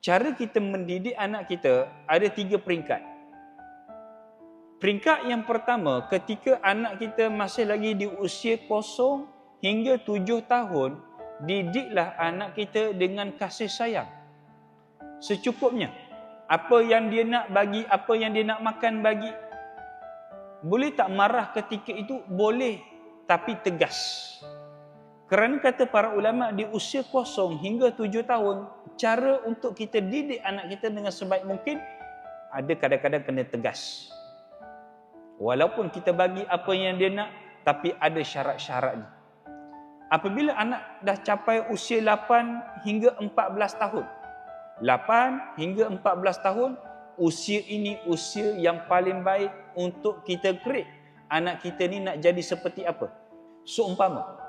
cara kita mendidik anak kita ada 3 peringkat. Peringkat yang pertama, ketika anak kita masih lagi di usia 0 hingga 7 tahun, didiklah anak kita dengan kasih sayang secukupnya. Apa yang dia nak bagi, apa yang dia nak makan bagi. Boleh tak marah ketika itu? Boleh, tapi tegas. Kerana kata para ulama, di usia 0 hingga 7 tahun, cara untuk kita didik anak kita dengan sebaik mungkin, ada kadang-kadang kena tegas. Walaupun kita bagi apa yang dia nak, tapi ada syarat-syaratnya. Apabila anak dah capai usia 8 hingga 14 tahun, 8 hingga 14 tahun, usia ini usia yang paling baik untuk kita create anak kita ni nak jadi seperti apa. Seumpama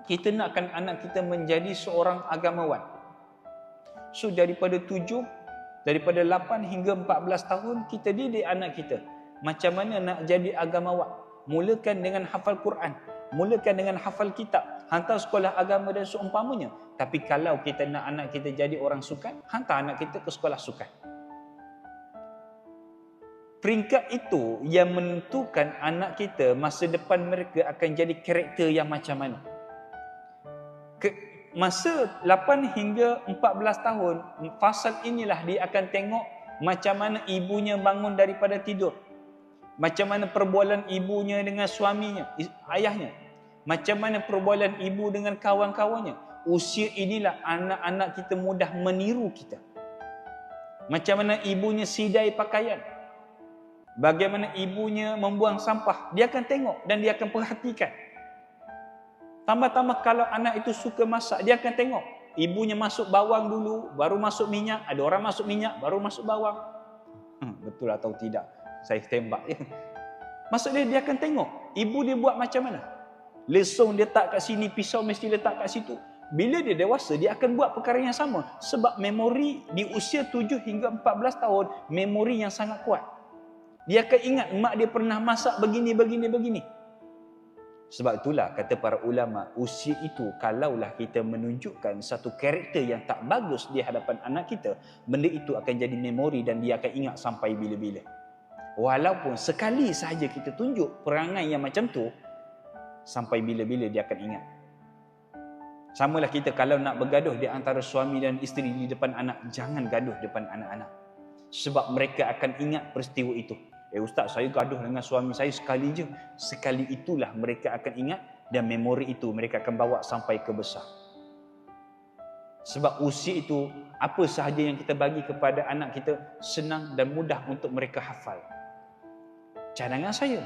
kita nakkan anak kita menjadi seorang agamawan, so daripada 8 hingga 14 tahun kita didik anak kita macam mana nak jadi agamawan. Mulakan dengan hafal Quran, mulakan dengan hafal kitab, hantar sekolah agama dan seumpamanya. Tapi kalau kita nak anak kita jadi orang sukan, hantar anak kita ke sekolah sukan. Peringkat itu yang menentukan anak kita masa depan mereka akan jadi karakter yang macam mana. Masa 8 hingga 14 tahun, fasa inilah dia akan tengok macam mana ibunya bangun daripada tidur, macam mana perbualan ibunya dengan suaminya, ayahnya, macam mana perbualan ibu dengan kawan-kawannya. Usia inilah anak-anak kita mudah meniru kita. Macam mana ibunya sidai pakaian, bagaimana ibunya membuang sampah, dia akan tengok dan dia akan perhatikan. Tambah-tambah kalau anak itu suka masak, dia akan tengok ibunya masuk bawang dulu, baru masuk minyak. Ada orang masuk minyak, baru masuk bawang. Betul atau tidak? Saya tembak. Maksudnya dia akan tengok ibu dia buat macam mana. Lesung dia letak kat sini, pisau mesti letak kat situ. Bila dia dewasa, dia akan buat perkara yang sama. Sebab memori di usia 7 hingga 14 tahun, memori yang sangat kuat. Dia akan ingat mak dia pernah masak begini. Sebab itulah kata para ulama, usia itu kalaulah kita menunjukkan satu karakter yang tak bagus di hadapan anak kita, benda itu akan jadi memori dan dia akan ingat sampai bila-bila. Walaupun sekali sahaja kita tunjuk perangai yang macam tu, sampai bila-bila dia akan ingat. Samalah kita kalau nak bergaduh di antara suami dan isteri di depan anak, jangan gaduh depan anak-anak. Sebab mereka akan ingat peristiwa itu. Ustaz, saya gaduh dengan suami saya sekali je. Sekali itulah mereka akan ingat dan memori itu mereka akan bawa sampai ke besar. Sebab usia itu, apa sahaja yang kita bagi kepada anak kita senang dan mudah untuk mereka hafal. Cadangan saya,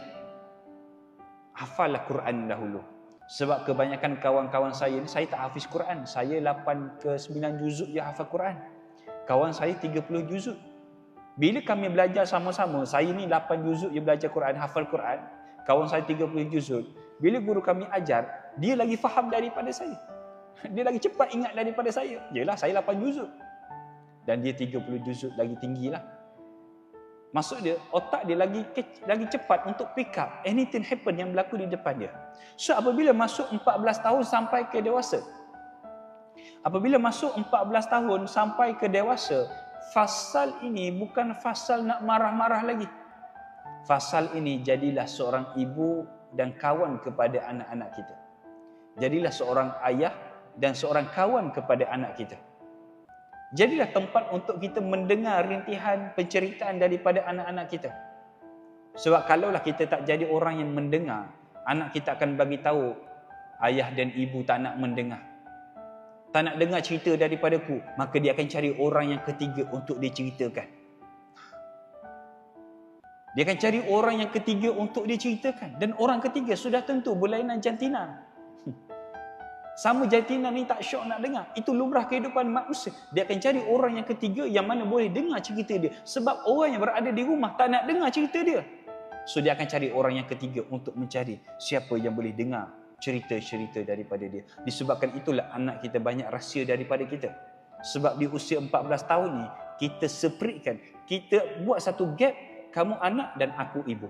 hafallah Quran dahulu. Sebab kebanyakan kawan-kawan saya ni, saya tak hafiz Quran. Saya 8 ke 9 juzuk je hafal Quran. Kawan saya 30 juzuk. Bila kami belajar sama-sama, saya ni 8 juzuk je belajar Quran, hafal Quran. Kawan saya 30 juzuk. Bila guru kami ajar, dia lagi faham daripada saya. Dia lagi cepat ingat daripada saya. Yelah, saya 8 juzuk. Dan dia 30 juzuk, lagi tinggilah. Maksud dia, otak dia lagi cepat untuk pick up anything happen yang berlaku di depan dia. So, apabila masuk 14 tahun sampai ke dewasa, apabila masuk 14 tahun sampai ke dewasa, fasal ini bukan fasal nak marah-marah lagi. Fasal ini jadilah seorang ibu dan kawan kepada anak-anak kita. Jadilah seorang ayah dan seorang kawan kepada anak kita. Jadilah tempat untuk kita mendengar rintihan penceritaan daripada anak-anak kita. Sebab kalaulah kita tak jadi orang yang mendengar, anak kita akan bagi tahu ayah dan ibu tak nak mendengar. Tak nak dengar cerita daripadaku, maka dia akan cari orang yang ketiga untuk diceritakan. Dia akan cari orang yang ketiga untuk diceritakan. Dan orang ketiga sudah tentu berlainan jantina. Sama jantina ni tak syok nak dengar. Itu lumrah kehidupan manusia. Dia akan cari orang yang ketiga yang mana boleh dengar cerita dia. Sebab orang yang berada di rumah tak nak dengar cerita dia. So dia akan cari orang yang ketiga untuk mencari siapa yang boleh dengar cerita-cerita daripada dia. Disebabkan itulah anak kita banyak rahsia daripada kita. Sebab di usia 14 tahun ni, kita separatkan, kita buat satu gap, kamu anak dan aku ibu.